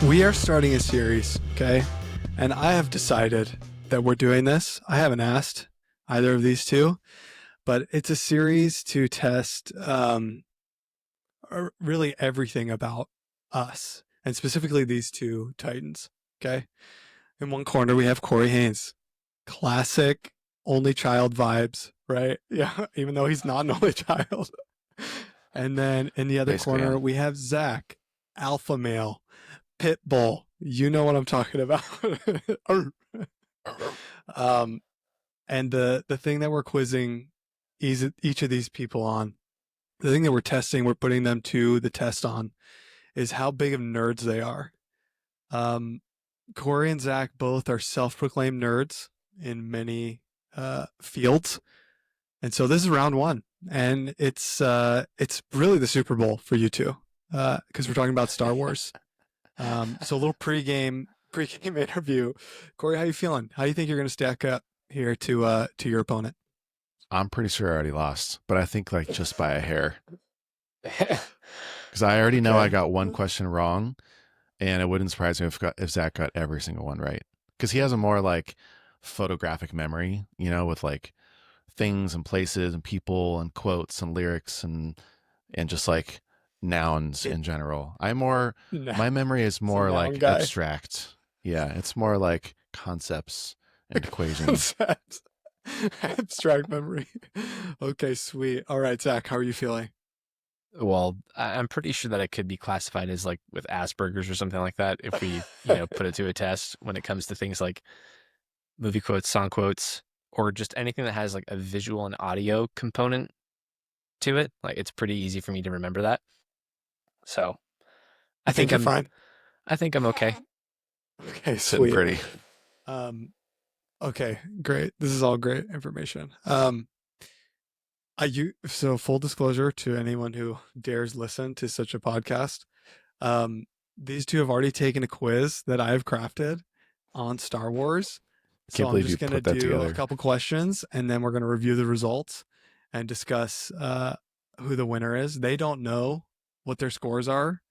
We are starting a series, okay? And I have decided that we're doing this. I haven't asked either of these two, but it's a series to test really everything about us, and specifically these two Titans, okay? In one corner, we have Corey Haynes. Classic only child vibes, right? Yeah, even though he's not an only child. And then in the other Basically, corner, yeah. we have Zach, alpha male, pit bull. You know what I'm talking about. um, and the thing that we're quizzing each of these people on, the thing that we're testing, we're putting them to the test on, is how big of nerds they are. Corey and Zach both are self-proclaimed nerds in many fields, and so this is round one, and it's really the Super Bowl for you two, because we're talking about Star Wars. So a little pregame interview. Corey, how you feeling? How do you think you're going to stack up here to your opponent? I'm pretty sure I already lost, but I think like just by a hair. Because I already know I got one question wrong, and it wouldn't surprise me if Zach got every single one right. Because he has a more like photographic memory, with like things and places and people and quotes and lyrics and just like nouns in general. My memory is more like guy. abstract. Yeah, it's more like concepts and equations. Abstract memory. Okay, sweet. All right, Zach, how are you feeling? Well, I'm pretty sure that it could be classified as like with Asperger's or something like that if we, put it to a test when it comes to things like movie quotes, song quotes, or just anything that has like a visual and audio component to it. Like it's pretty easy for me to remember that. So I think you're fine. I think I'm okay. Okay, Sitting sweet. pretty. Okay, great. This is all great information. So full disclosure to anyone who dares listen to such a podcast, these two have already taken a quiz that I have crafted on Star Wars. So I'm just going to do a couple questions, and then we're going to review the results and discuss who the winner is. They don't know what their scores are,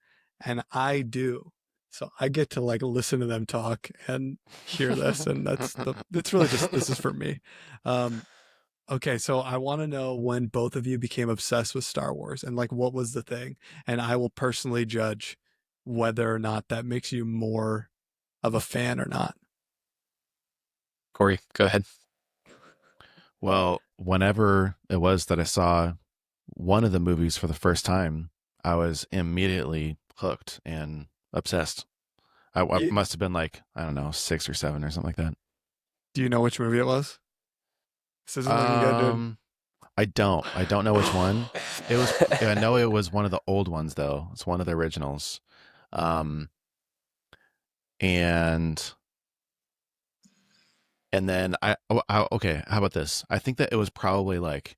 and I do. So I get to like listen to them talk and hear this, and it's really just, this is for me. Okay, so I want to know when both of you became obsessed with Star Wars and like what was the thing, and I will personally judge whether or not that makes you more of a fan or not. Corey, go ahead. Well, whenever it was that I saw one of the movies for the first time, I was immediately hooked and obsessed. I must have been like, I don't know, 6 or 7 or something like that. Do you know which movie it was? This isn't looking good, dude. I don't know which one. I know it was one of the old ones though. It's one of the originals. And then okay, how about this? I think that it was probably like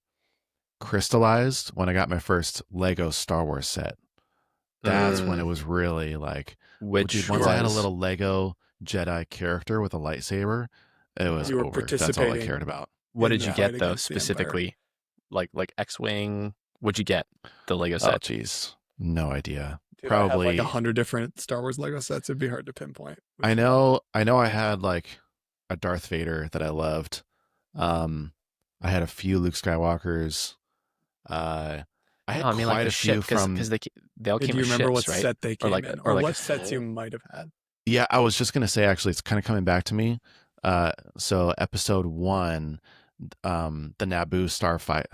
crystallized when I got my first Lego Star Wars set. That's when it was really like, once I had a little Lego Jedi character with a lightsaber, it was over. That's all I cared about. What did you get though, specifically? Like X-Wing? What'd you get? The Lego set? Oh, geez. No idea. Dude, Probably I have like 100 different Star Wars Lego sets. It'd be hard to pinpoint. I know I had like a Darth Vader that I loved. I had a few Luke Skywalkers. I had quite a few from, because they all came with ships, right? Do you remember what set they came in, or like what sets you might have had? Yeah, I was just gonna say, actually, it's kind of coming back to me. So episode 1, the Naboo starship.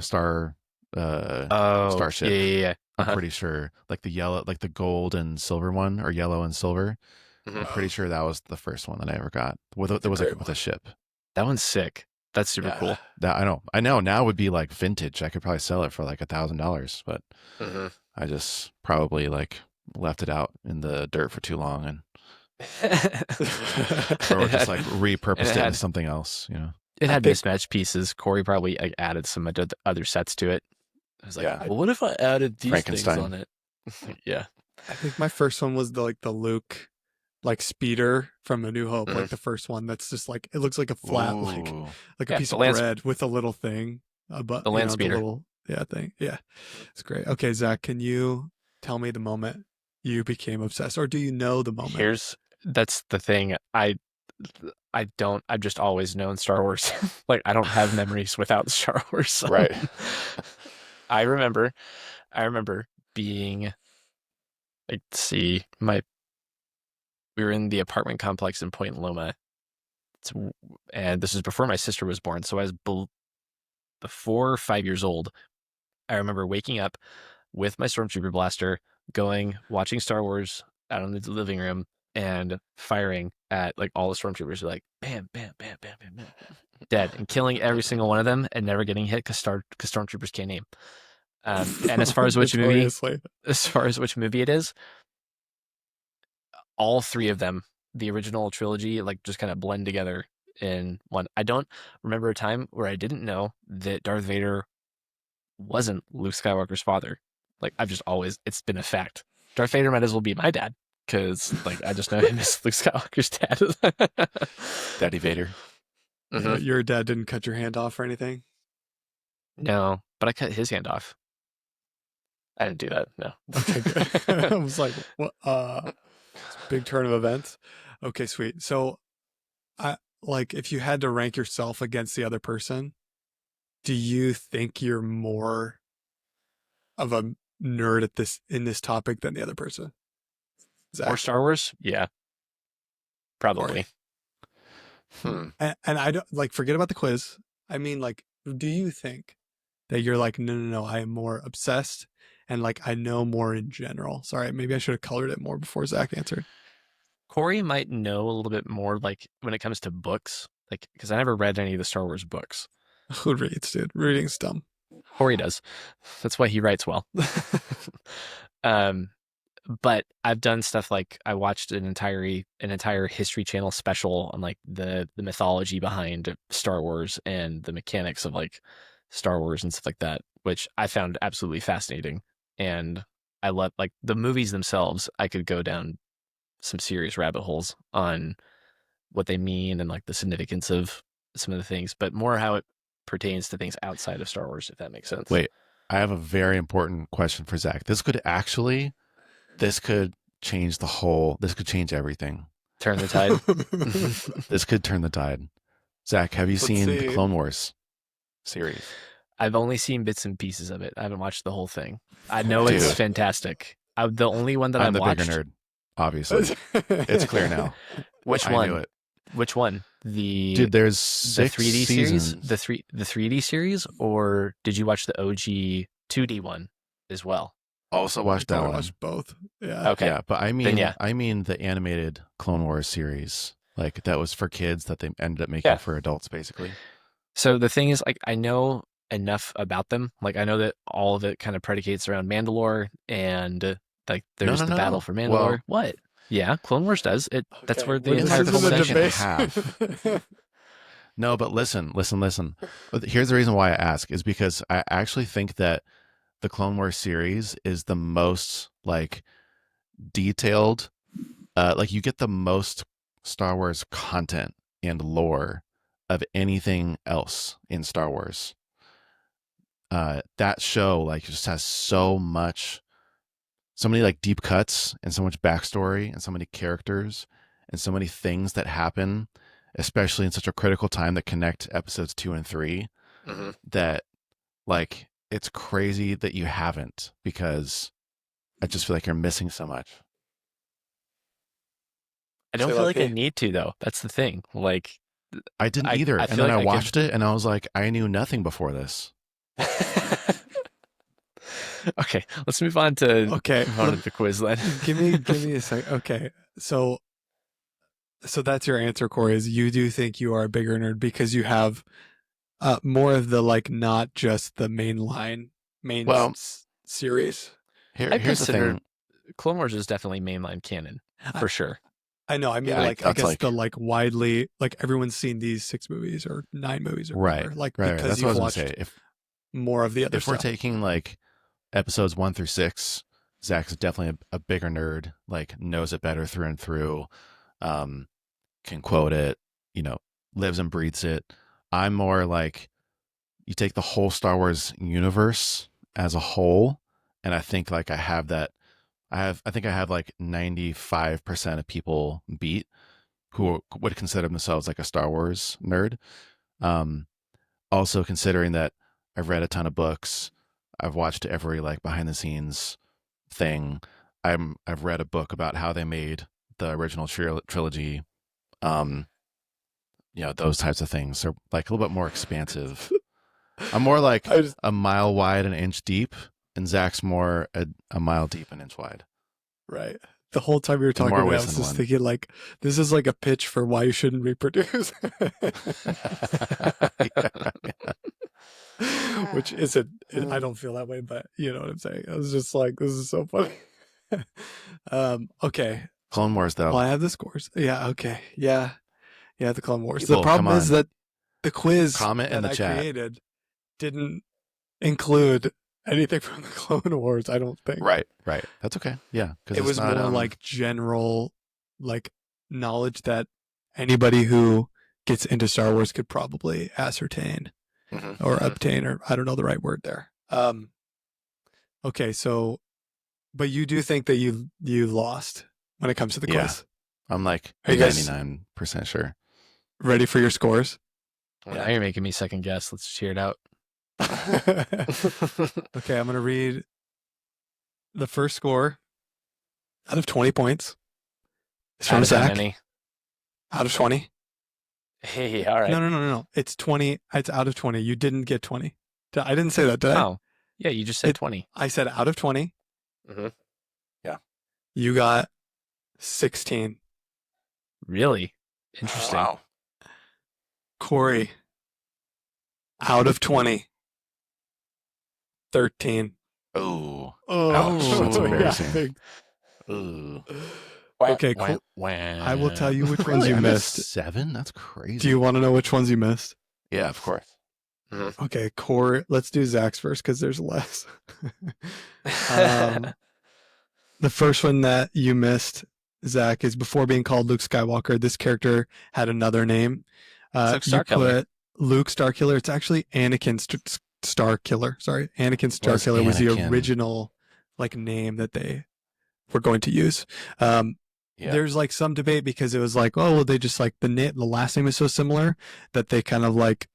Yeah. I'm pretty sure, like the yellow, like the gold and silver one, or yellow and silver. Mm-hmm. I'm pretty sure that was the first one that I ever got. With a ship. That one's sick. That's super cool. That I know now would be like vintage. I could probably sell it for like $1,000, but I just probably like left it out in the dirt for too long and or just like repurposed it into something else. It had mismatched pieces. Corey probably like, added some other sets to it. I was like, well, what if I added these things on it? Yeah. I think my first one was the Luke like speeder from A New Hope, like the first one that's just like, it looks like a flat, like a piece of bread with a little thing, but the land speeder. thing. Yeah, it's great. Okay, Zach, can you tell me the moment you became obsessed, or do you know the moment? That's the thing. I've just always known Star Wars. Like, I don't have memories without Star Wars. Right. I remember being, like, let's see, we were in the apartment complex in Point Loma. And this is before my sister was born. So I was before 5 years old. I remember waking up with my Stormtrooper blaster, watching Star Wars out in the living room and firing at like all the Stormtroopers. Like, bam, bam, bam, bam, bam, bam, dead, and killing every single one of them and never getting hit because Stormtroopers can't aim. And as far as which movie it is, all three of them, the original trilogy, like just kind of blend together in one. I don't remember a time where I didn't know that Darth Vader wasn't Luke Skywalker's father. Like, it's been a fact. Darth Vader might as well be my dad, because like I just know him as Luke Skywalker's dad. Daddy Vader. Mm-hmm. Your dad didn't cut your hand off or anything? No, but I cut his hand off. I didn't do that. No. Okay, good. I was like, what? Big turn of events. Okay, sweet. So, if you had to rank yourself against the other person, do you think you're more of a nerd in this topic than the other person? Zach? Or Star Wars? Yeah, probably. And I don't forget about the quiz. I mean, do you think that you're like, no, I am more obsessed and I know more in general? Sorry, maybe I should have colored it more before Zach answered. Corey might know a little bit more when it comes to books, because I never read any of the Star Wars books. Who reads, dude? Reading's dumb. Corey does. That's why he writes well. But I've done stuff like I watched an entire History Channel special on the mythology behind Star Wars and the mechanics of Star Wars and stuff like that, which I found absolutely fascinating. And I love the movies themselves. I could go down some serious rabbit holes on what they mean and the significance of some of the things, but more how it pertains to things outside of Star Wars, if that makes sense. Wait, I have a very important question for Zach. This could change this could change everything. Turn the tide. This could turn the tide. Zach, have you seen the Clone Wars series? I've only seen bits and pieces of it. I haven't watched the whole thing. I know it's fantastic. The only one that I've watched. I'm the bigger nerd, obviously. It's clear now. Which one? I knew it. Which one? There's 6 3D seasons. series, the 3D series, or did you watch the OG 2D one as well? Also watched that one. I watched both. Yeah. Okay. Yeah, but I mean the animated Clone Wars series, that was for kids that they ended up making for adults, basically. So the thing is, I know enough about them. I know that all of it kind of predicates around Mandalore, and there's the battle for Mandalore. Well, what? Yeah, Clone Wars does it. Okay. That's where the entire conversation have. No, but listen. Here's the reason why I ask is because I actually think that the Clone Wars series is the most detailed. You get the most Star Wars content and lore of anything else in Star Wars. That show just has so many deep cuts and so much backstory and so many characters and so many things that happen, especially in such a critical time that connect episodes 2 and 3, that it's crazy that you haven't, because I just feel like you're missing so much. I don't feel like I need to, though. That's the thing. I didn't either. And then I watched it and I was like, I knew nothing before this. Okay, let's move on to the quiz then. give me a sec. Okay, so that's your answer, Corey. Is you do think you are a bigger nerd because you have more of the not just the main series. Here's the thing. Clone Wars is definitely mainline canon for sure. I know. I mean, I guess the widely everyone's seen these 6 movies or 9 movies or whatever. Right. Because that's you've what I was watched gonna say. more of the other stuff. If we're taking episodes 1 through 6, Zach's definitely a bigger nerd. Knows it better through and through. Can quote it. Lives and breathes it. I'm more you take the whole Star Wars universe as a whole, and I think I have that I think I have like 95% of people beat who would consider themselves like a Star Wars nerd. Also considering that I've read a ton of books, I've watched every like behind the scenes thing. I've read a book about how they made the original trilogy. Those types of things are like a little bit more expansive. I'm more like a mile wide, an inch deep, and Zach's more a mile deep, an inch wide. Right. The whole time we were talking about it, I was just thinking like, this is like a pitch for why you shouldn't reproduce. Which isn't, I don't feel that way, but you know what I'm saying? I was just like, this is so funny. Okay. Clone Wars, though. Well, I have the scores. Yeah, okay. Yeah, the Clone Wars. People, the problem is that the quiz comment in the chat created didn't include anything from the Clone Wars, I don't think. Right. That's okay. Yeah. Because it was not, more like general like knowledge that anybody who gets into Star Wars could probably ascertain or obtain, or I don't know the right word there. Okay, so but you do think that you lost when it comes to the quiz? I'm like 99% sure. Ready for your scores? Well, now you're making me second guess. Let's just hear it out. Okay, I'm going to read the first score out of 20 points. It's from Zach. Out of 20. Hey, all right. No. It's 20. It's out of 20. You didn't get 20. I didn't say that, did I? Oh, yeah, you just said 20. I said out of 20. Yeah. You got 16. Really? Interesting. Wow. Corey, out of 20. 13. Oh. Ouch. That's embarrassing. Okay, cool. I will tell you which ones you missed. 7? That's crazy. Do you want to know which ones you missed? Yeah, of course. Okay, Corey, let's do Zach's first because there's less. The first one that you missed, Zach, is before being called Luke Skywalker, this character had another name. Luke Starkiller. Luke Starkiller. It's actually Anakin Starkiller. Sorry, Anakin Starkiller was the original like name that they were going to use. There's like some debate because it was like, oh, well, they just like the last name is so similar that they kind of like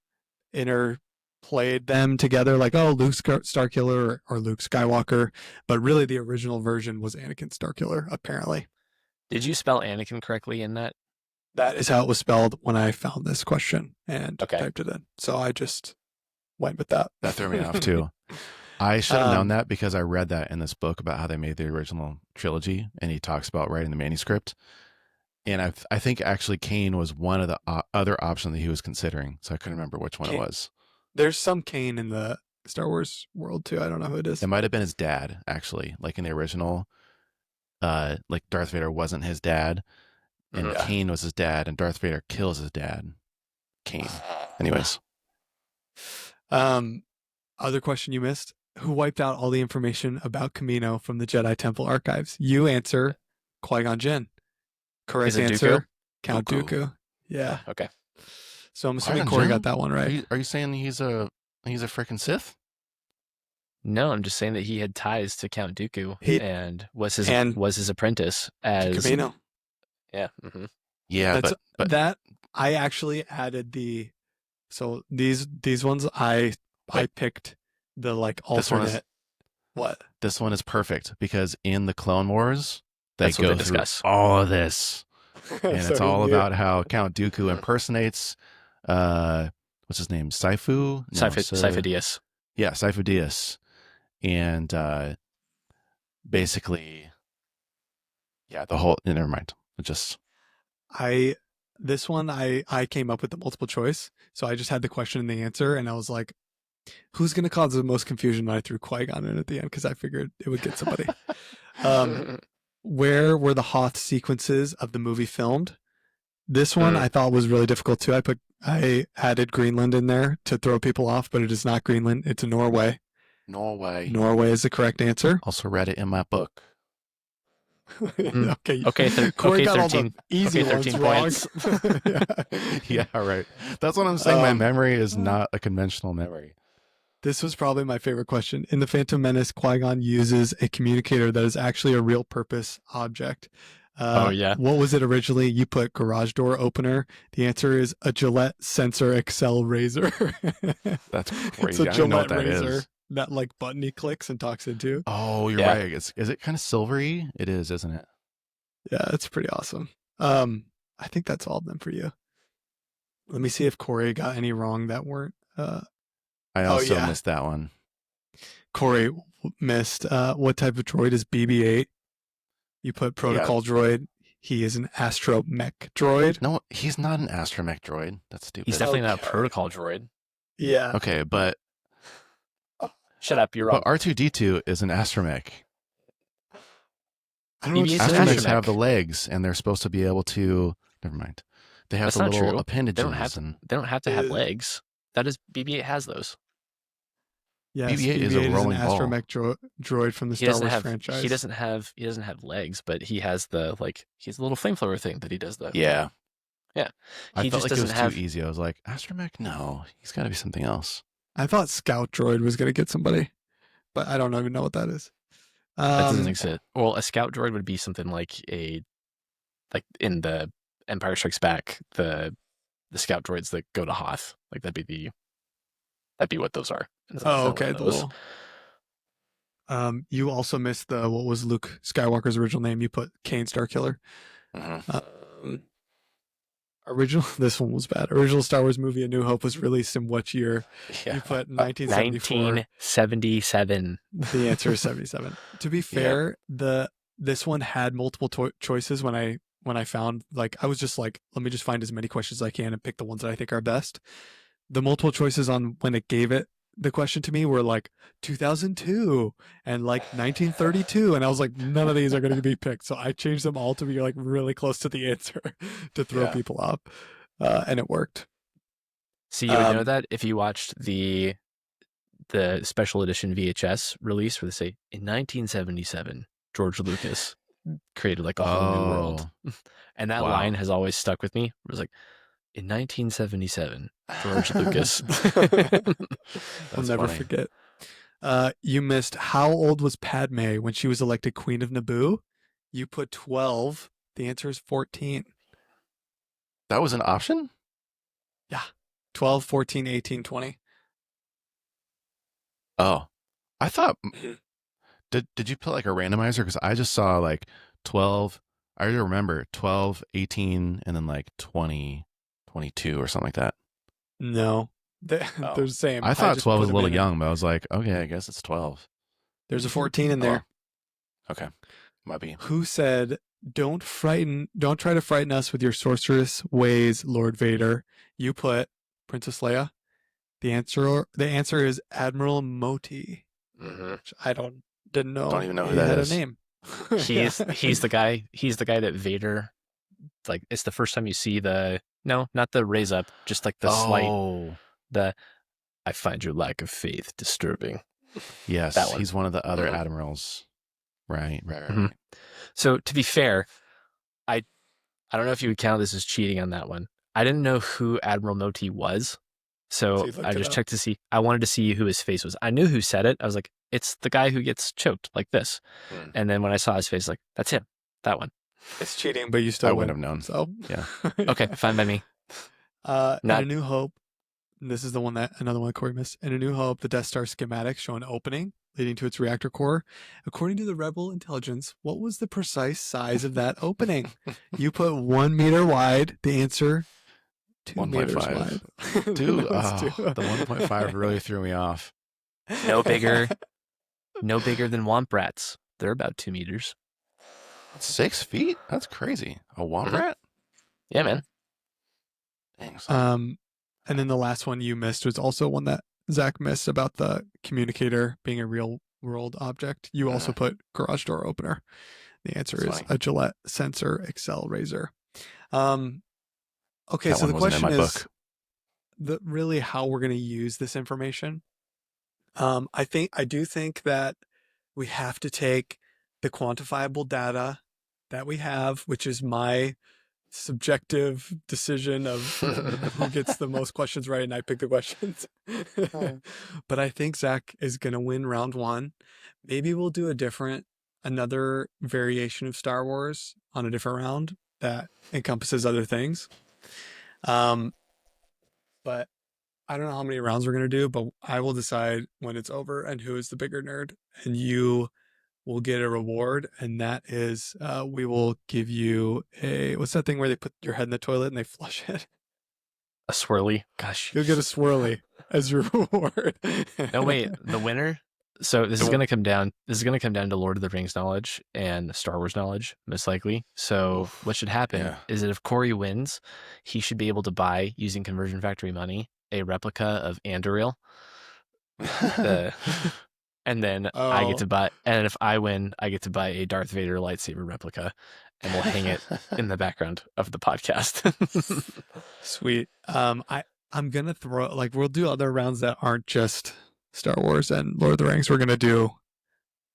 interplayed them together, like, oh, Luke Starkiller or Luke Skywalker, but really the original version was Anakin Starkiller, apparently. Did you spell Anakin correctly in that? That is how it was spelled when I found this question and typed it in. So I just went with that. That threw me off too. I should have known that because I read that in this book about how they made the original trilogy, and he talks about writing the manuscript. And I think actually Kane was one of the other options that he was considering. So I couldn't remember which one it was. There's some Kane in the Star Wars world too. I don't know who it is. It might have been his dad, actually. Like in the original, like Darth Vader wasn't his dad, and Kane was his dad, and Darth Vader kills his dad, Kane. Anyways. Other question you missed. Who wiped out all the information about Kamino from the Jedi Temple archives? You answer Qui-Gon Jinn. Correct answer, Dooku? Count Dooku. Yeah. Okay. So I'm assuming Corey got that one right. Are you saying he's a freaking Sith? No, I'm just saying that he had ties to Count Dooku and was his apprentice as Kamino. Yeah. Yeah, but that I actually added so these ones I picked the like alternate. This one is perfect because in the Clone Wars they go through all of this, and So it's all about how Count Dooku impersonates what's his name, Sifo Dyas. Yeah, Sifo Dyas, and basically, yeah, the whole. Never mind. This one I came up with the multiple choice, so I just had the question and the answer, and I was like, who's going to cause the most confusion when I threw Qui-Gon in at the end, because I figured it would get somebody. Where were the Hoth sequences of the movie filmed? This one I thought was really difficult too. I added Greenland in there to throw people off, but it is not Greenland. It's Norway. Norway is the correct answer. Also read it in my book. Okay. Corey got 13, all the easy 13 ones points. Yeah, right. That's what I'm saying. My memory is not a conventional memory. This was probably my favorite question. In The Phantom Menace, Qui-Gon uses a communicator that is actually a real purpose object. Oh, yeah. What was it originally? You put garage door opener. The answer is a Gillette Sensor XL razor. That's It's crazy. a I don't even know what Gillette that razor is. that like button he clicks and talks into. Oh, you're Yeah. right. Is it kind of silvery? It is, isn't it? Yeah, it's pretty awesome. I think that's all of them for you. Let me see if Corey got any wrong that weren't. I also yeah. missed that one. Corey missed. What type of droid is BB-8? You put protocol droid. He is an astromech droid. No, he's not an astromech droid. That's stupid. He's definitely not a Okay. protocol droid. Yeah. Okay, but Shut up, you're wrong. But R2-D2 is an astromech. I don't know what BB-8's you're an saying. Astromechs astromech. have the legs, and they're supposed to be able to. Never mind. They have That's the not little true. appendages. They don't have to have Uh, legs. That is BB-8 has those. Yes, BB-8 is a an rolling ball. astromech droid from the Star Wars franchise. He doesn't have legs, but he has the he's a little flamethrower thing that he does though. Yeah. Yeah. I He felt just like it doesn't was have too easy. I was like, astromech? No, he's got to be something else. I thought Scout droid was gonna get somebody, but I don't even know what that is. that doesn't exist. Well, a scout droid would be something like in the Empire Strikes Back, the scout droids that go to Hoth. Like that'd be what those are. Oh, okay. The little. You also missed what was Luke Skywalker's original name? You put Kane Starkiller. Original. This one was bad. Original Star Wars movie A New Hope was released in what year? Yeah. You put 1974. 1977. The answer is 77. To be fair, this one had multiple choices when I found, like, I was just like, let me just find as many questions as I can and pick the ones that I think are best. The multiple choices on when it gave it the question to me were like 2002 and like 1932, and I was like, none of these are going to be picked, so I changed them all to be like really close to the answer to throw people off, and it worked. So you would know that if you watched the special edition VHS release where they say in 1977 George Lucas created like a whole new world, and that line has always stuck with me. It was like, in 1977 George Lucas. I'll never forget. You missed, how old was Padme when she was elected Queen of Naboo? You put 12. The answer is 14. That was an option? Yeah. 12, 14, 18, 20. Oh. I thought... Did you put like a randomizer? Because I just saw like 12... I remember 12, 18, and then like 20, 22 or something like that. No. They're the same. I thought 12 was a little in. young, but I was like, okay, I guess it's 12. There's a 14 in there. Okay. Might be. Who said, don't try to frighten us with your sorceress ways, Lord Vader? You put Princess Leia. The answer is Admiral Moti. Mm-hmm. Which I didn't know. Don't even know who that is. A name. He's the guy that Vader, like, it's the first time you see not the raise up, just like the slight, I find your lack of faith disturbing. Yes, that one. He's one of the other admirals. Right. Mm-hmm. So to be fair, I don't know if you would count this as cheating on that one. I didn't know who Admiral Moti was, so I just checked to see. I wanted to see who his face was. I knew who said it. I was like, it's the guy who gets choked like this. And then when I saw his face, like, that's him. That one. It's cheating, but you still wouldn't have known. So yeah. Okay, fine by me. In A New Hope, this is another one that Corey missed. In A New Hope, the Death Star schematics show an opening leading to its reactor core. According to the Rebel intelligence, what was the precise size of that opening? You put 1 meter wide. The answer, 2 meters wide. Dude, the 1.5 really threw me off. No bigger than Womp Rats. They're about 2 meters. 6 feet? That's crazy. A Womp Rat? Yeah, man. Dang, and then the last one you missed was also one that Zach missed about the communicator being a real world object. You also put garage door opener. The answer is a Gillette Sensor XL razor. Okay, so the question is really how we're going to use this information. I do think that we have to take the quantifiable data that we have, which is my subjective decision of who gets the most questions right, and I pick the questions. But I think Zach is going to win round 1. Maybe we'll do another variation of Star Wars on a different round that encompasses other things. But I don't know how many rounds we're going to do, but I will decide when it's over and who is the bigger nerd, and you will get a reward. And that is, we will give you what's that thing where they put your head in the toilet and they flush it? A swirly. Gosh. You'll get a swirly as your reward. No, wait, the winner. So this is going to come down to Lord of the Rings knowledge and Star Wars knowledge, most likely. So what should happen is that if Corey wins, he should be able to buy, using conversion factory money, a replica of Andoril. And then I get to buy, and if I win, I get to buy a Darth Vader lightsaber replica, and we'll hang it in the background of the podcast. Sweet. I'm gonna throw, like, we'll do other rounds that aren't just Star Wars and Lord of the Rings. We're gonna do,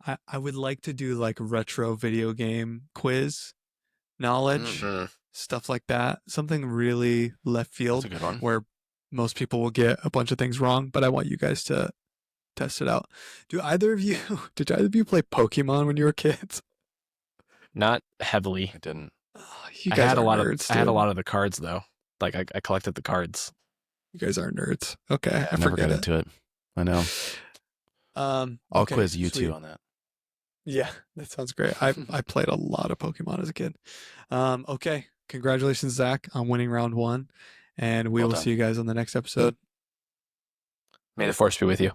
I would like to do like retro video game quiz knowledge, stuff like that. Something really left field where most people will get a bunch of things wrong, but I want you guys to test it out. Did either of you play Pokemon when you were kids? Not heavily. I didn't. Oh, you guys are nerds, I had a lot of the cards though. Like I collected the cards. You guys are nerds. Okay, I never got into it. I know. I'll quiz you two on that. Yeah, that sounds great. I played a lot of Pokemon as a kid. Okay, congratulations, Zach, on winning round 1, and we will see you guys on the next episode. May the Force be with you.